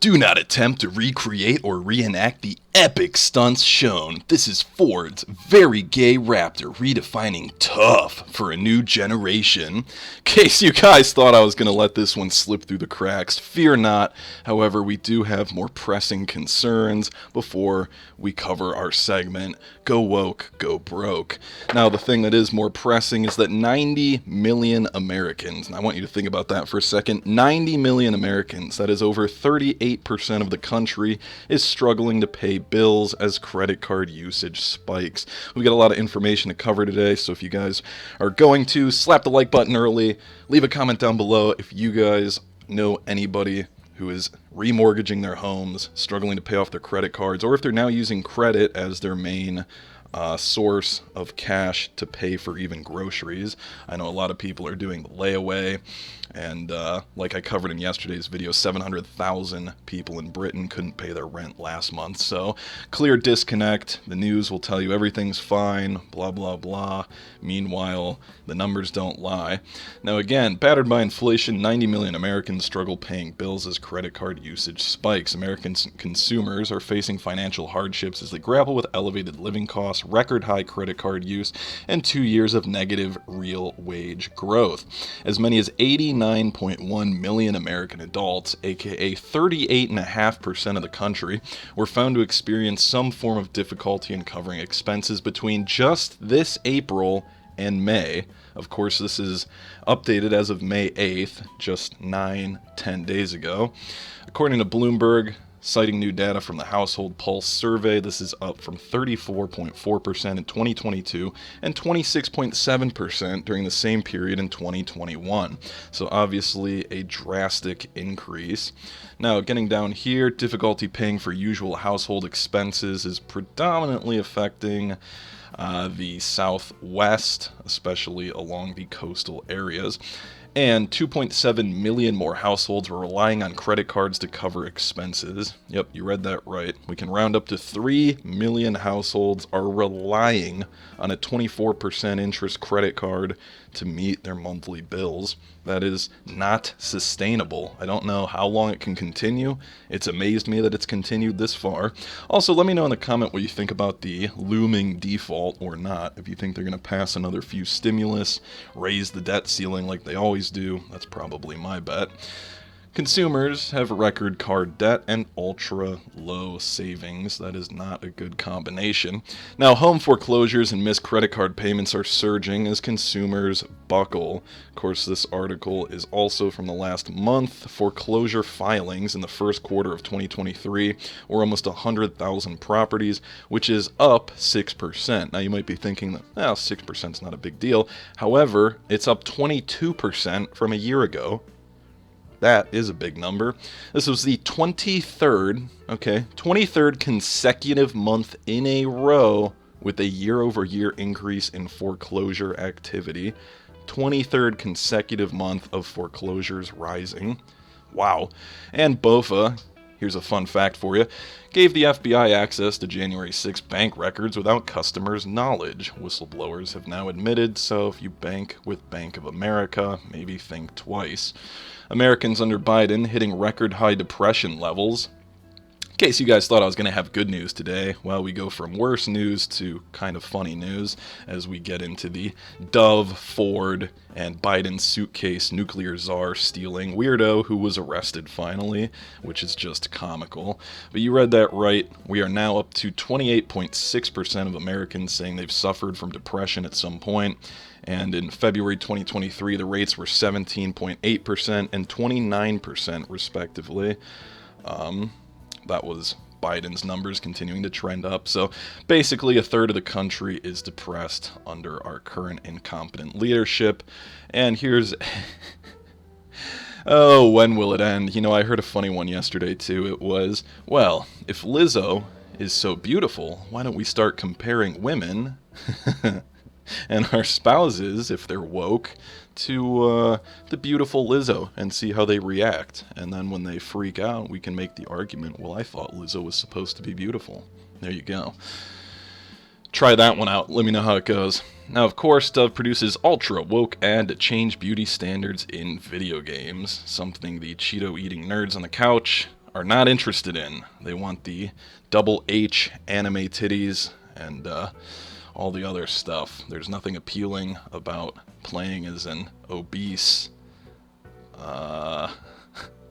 Do not attempt to recreate or reenact the epic stunts shown. This is Ford's very gay Raptor redefining tough for a new generation. In case you guys thought I was going to let this one slip through the cracks, fear not. However, we do have more pressing concerns before we cover our segment. Go woke, go broke. Now, the thing that is more pressing is that 90 million Americans, and I want you to think about that for a second, 90 million Americans, that is over 38% of the country, is struggling to pay bills as credit card usage spikes. We got a lot of information to cover today, so if you guys are going to, slap the like button early, leave a comment down below if you guys know anybody who is remortgaging their homes, struggling to pay off their credit cards, or if they're now using credit as their main source of cash to pay for even groceries. I know a lot of people are doing the layaway, and like I covered in yesterday's video, 700,000 people in Britain couldn't pay their rent last month. So, clear disconnect. The news will tell you everything's fine, blah, blah, blah. Meanwhile, the numbers don't lie. Now again, battered by inflation, 90 million Americans struggle paying bills as credit card usage spikes. American consumers are facing financial hardships as they grapple with elevated living costs, record high credit card use, and 2 years of negative real wage growth. As many as 89.1 million American adults, aka 38.5% of the country, were found to experience some form of difficulty in covering expenses between just this April and May. Of course, this is updated as of May 8th, just 10 days ago. According to Bloomberg, citing new data from the Household Pulse survey, this is up from 34.4% in 2022 and 26.7% during the same period in 2021. So obviously a drastic increase. Now, getting down here, difficulty paying for usual household expenses is predominantly affecting the Southwest, especially along the coastal areas. And 2.7 million more households were relying on credit cards to cover expenses. Yep, you read that right. We can round up to 3 million households are relying on a 24% interest credit card to meet their monthly bills. That is not sustainable. I don't know how long it can continue. It's amazed me that it's continued this far. Also, let me know in the comment what you think about the looming default or not. If you think they're going to pass another few stimulus, raise the debt ceiling like they always do, that's probably my bet. Consumers have record card debt and ultra low savings. That is not a good combination. Now, home foreclosures and missed credit card payments are surging as consumers buckle. Of course, this article is also from the last month. Foreclosure filings in the first quarter of 2023 were almost 100,000 properties, which is up 6%. Now, you might be thinking that 6% is not a big deal. However, it's up 22% from a year ago. That is a big number. This was the 23rd consecutive month in a row with a year-over-year increase in foreclosure activity. 23rd consecutive month of foreclosures rising. Wow. And BOFA, here's a fun fact for you, gave the FBI access to January 6 bank records without customers' knowledge. Whistleblowers have now admitted, so if you bank with Bank of America, maybe think twice. Americans under Biden hitting record high depression levels. In case you guys thought I was going to have good news today, well, we go from worse news to kind of funny news as we get into the Dove, Ford, and Biden Suitcase nuclear czar stealing weirdo who was arrested finally, which is just comical. But you read that right. We are now up to 28.6% of Americans saying they've suffered from depression at some point. And in February 2023, the rates were 17.8% and 29% respectively. That was Biden's numbers continuing to trend up. So basically a third of the country is depressed under our current incompetent leadership. And here's... oh, when will it end? You know, I heard a funny one yesterday too. It was, well, if Lizzo is so beautiful, why don't we start comparing women and our spouses, if they're woke, to the beautiful Lizzo and see how they react. And then when they freak out, we can make the argument, well, I thought Lizzo was supposed to be beautiful. There you go. Try that one out. Let me know how it goes. Now, of course, Dove produces ultra woke ad to change beauty standards in video games, something the Cheeto-eating nerds on the couch are not interested in. They want the double H anime titties and all the other stuff. There's nothing appealing about playing as an obese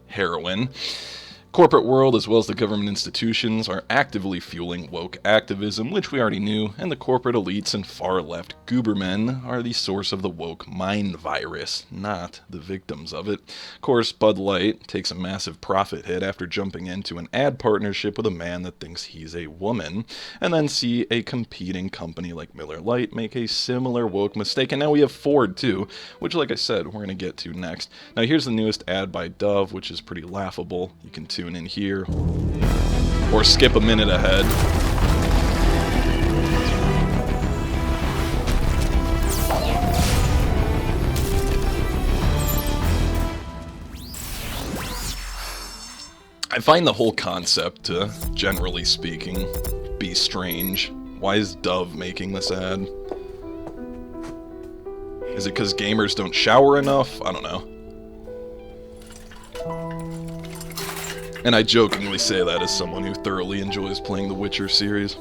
heroine. Corporate world, as well as the government institutions, are actively fueling woke activism, which we already knew, and the corporate elites and far-left goobermen are the source of the woke mind virus, not the victims of it. Of course, Bud Light takes a massive profit hit after jumping into an ad partnership with a man that thinks he's a woman, and then see a competing company like Miller Lite make a similar woke mistake. And now we have Ford, too, which, like I said, we're going to get to next. Now, here's the newest ad by Dove, which is pretty laughable. You can tune in here, or skip a minute ahead. I find the whole concept to, generally speaking, be strange. Why is Dove making this ad? Is it because gamers don't shower enough? I don't know. And I jokingly say that as someone who thoroughly enjoys playing the Witcher series.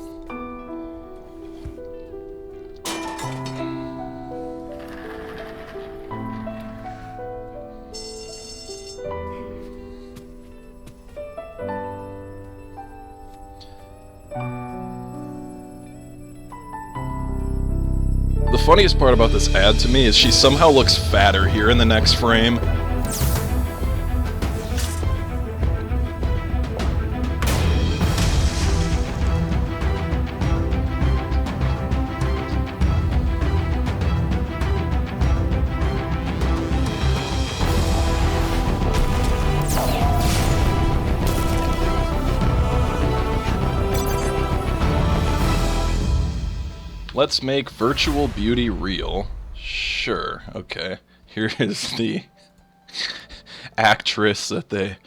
The funniest part about this ad to me is she somehow looks fatter here in the next frame. Let's make virtual beauty real. Sure, okay. Here is the actress that they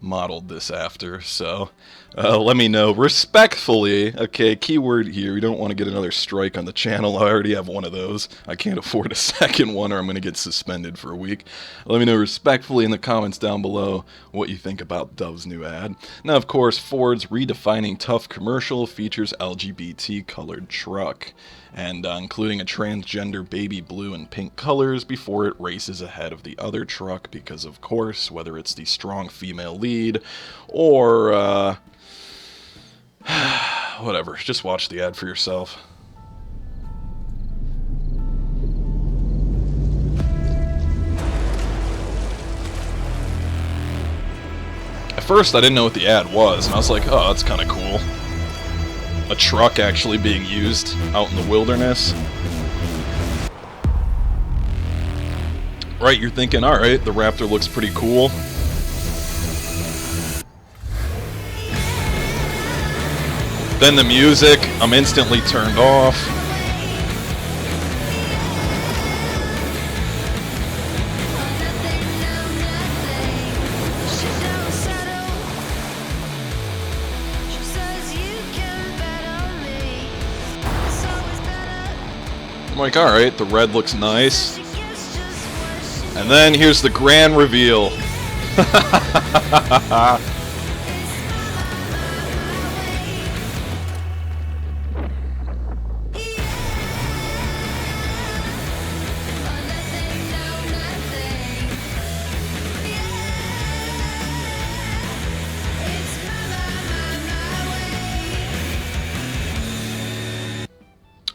modeled this after, so let me know respectfully. Okay, keyword here, we don't want to get another strike on the channel. I already have one of those. I can't afford a second one or I'm going to get suspended for a week. Let me know respectfully in the comments down below what you think about Dove's new ad. Now, of course, Ford's redefining tough commercial features LGBT colored truck, and including a transgender baby blue and pink colors before it races ahead of the other truck because, of course, whether it's the strong female lead or whatever, just watch the ad for yourself. At first I didn't know what the ad was, and I was like, oh, that's kind of cool. A truck actually being used out in the wilderness. Right, you're thinking, alright, the Raptor looks pretty cool. Then the music, I'm instantly turned off. I'm like, alright, the red looks nice. And then here's the grand reveal.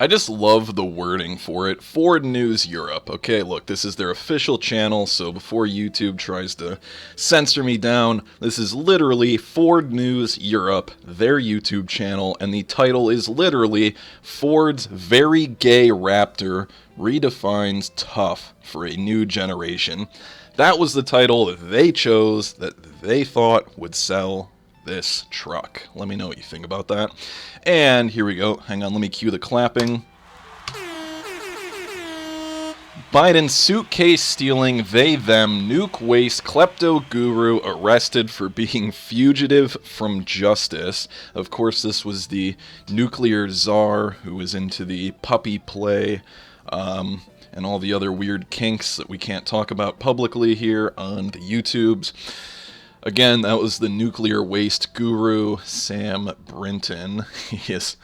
I just love the wording for it. Ford News Europe. Okay, look, this is their official channel, so before YouTube tries to censor me down, this is literally Ford News Europe, their YouTube channel, and the title is literally Ford's Very Gay Raptor Redefines Tough for a New Generation. That was the title that they chose that they thought would sell this truck. Let me know what you think about that. And here we go. Hang on, let me cue the clapping. Biden suitcase stealing, they them, nuke waste, klepto guru arrested for being fugitive from justice. Of course, this was the nuclear czar who was into the puppy play and all the other weird kinks that we can't talk about publicly here on the YouTubes. Again, that was the nuclear waste guru, Sam Brinton. He has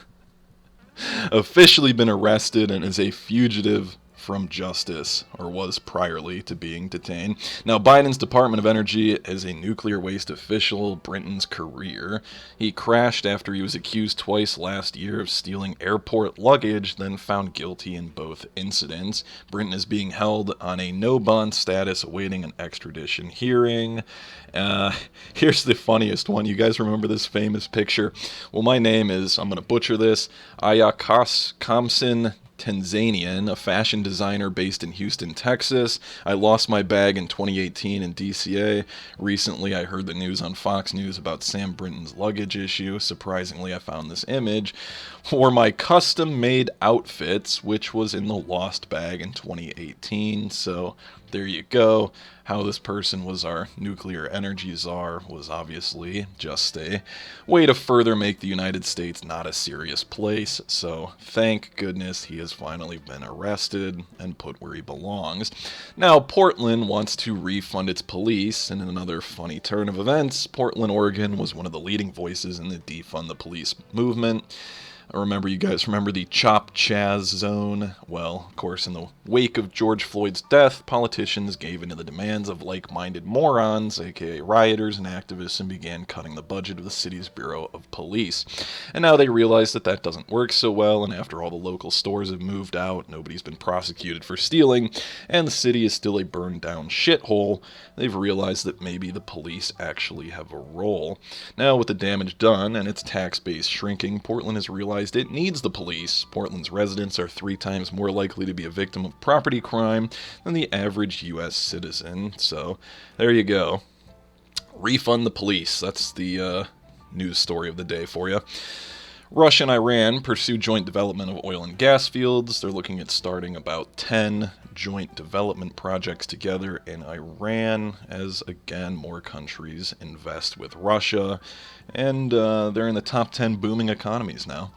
officially been arrested and is a fugitive from justice, or was priorly to being detained. Now, Biden's Department of Energy is a nuclear waste official. Brinton's career. He crashed after he was accused twice last year of stealing airport luggage, then found guilty in both incidents. Brinton is being held on a no-bond status awaiting an extradition hearing. Here's the funniest one. You guys remember this famous picture? Well, my name is, I'm going to butcher this, Ayakas Kamsin Tanzanian, a fashion designer based in Houston, Texas. I lost my bag in 2018 in DCA. Recently, I heard the news on Fox News about Sam Brinton's luggage issue. Surprisingly, I found this image. Wore my custom-made outfits, which was in the lost bag in 2018. So there you go. How this person was our nuclear energy czar was obviously just a way to further make the United States not a serious place. So thank goodness he has finally been arrested and put where he belongs. Now, Portland wants to refund its police. And in another funny turn of events, Portland, Oregon was one of the leading voices in the defund the police movement. You guys remember the Chop Chaz zone? Well, of course, in the wake of George Floyd's death, politicians gave in to the demands of like-minded morons, aka rioters and activists, and began cutting the budget of the city's Bureau of Police. And now they realize that that doesn't work so well, and after all the local stores have moved out, nobody's been prosecuted for stealing, and the city is still a burned-down shithole, they've realized that maybe the police actually have a role. Now, with the damage done and its tax base shrinking, Portland has realized it needs the police. Portland's residents are 3 times more likely to be a victim of property crime than the average U.S. citizen. So, there you go. Refund the police. That's the news story of the day for you. Russia and Iran pursue joint development of oil and gas fields. They're looking at starting about 10 joint development projects together in Iran as, again, more countries invest with Russia. And they're in the top 10 booming economies now.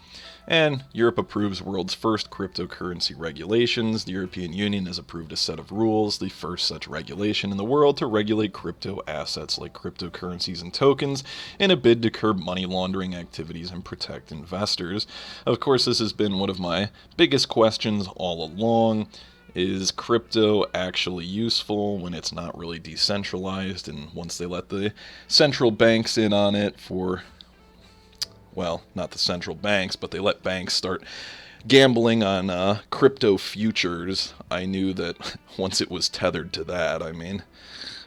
And Europe approves world's first cryptocurrency regulations. The European Union has approved a set of rules, the first such regulation in the world to regulate crypto assets like cryptocurrencies and tokens in a bid to curb money laundering activities and protect investors. Of course, this has been one of my biggest questions all along. Is crypto actually useful when it's not really decentralized? And once they let the central banks in on it for, well, not the central banks, but they let banks start gambling on crypto futures, I knew that once it was tethered to that, I mean,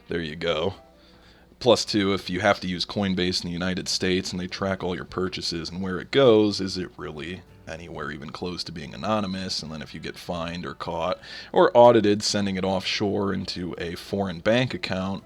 there you go. Plus, too, if you have to use Coinbase in the United States and they track all your purchases and where it goes, is it really anywhere even close to being anonymous? And then if you get fined or caught or audited sending it offshore into a foreign bank account,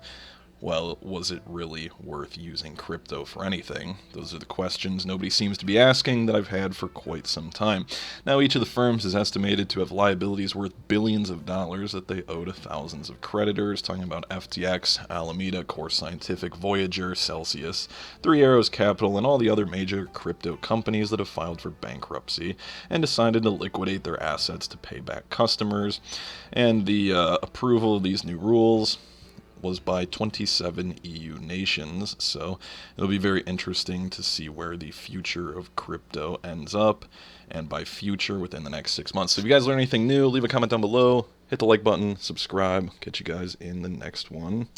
well, was it really worth using crypto for anything? Those are the questions nobody seems to be asking that I've had for quite some time. Now, each of the firms is estimated to have liabilities worth billions of dollars that they owe to thousands of creditors, talking about FTX, Alameda, Core Scientific, Voyager, Celsius, Three Arrows Capital, and all the other major crypto companies that have filed for bankruptcy and decided to liquidate their assets to pay back customers. And the approval of these new rules was by 27 EU nations, so it'll be very interesting to see where the future of crypto ends up, and by future, within the next 6 months. So if you guys learn anything new, leave a comment down below, hit the like button, subscribe, catch you guys in the next one.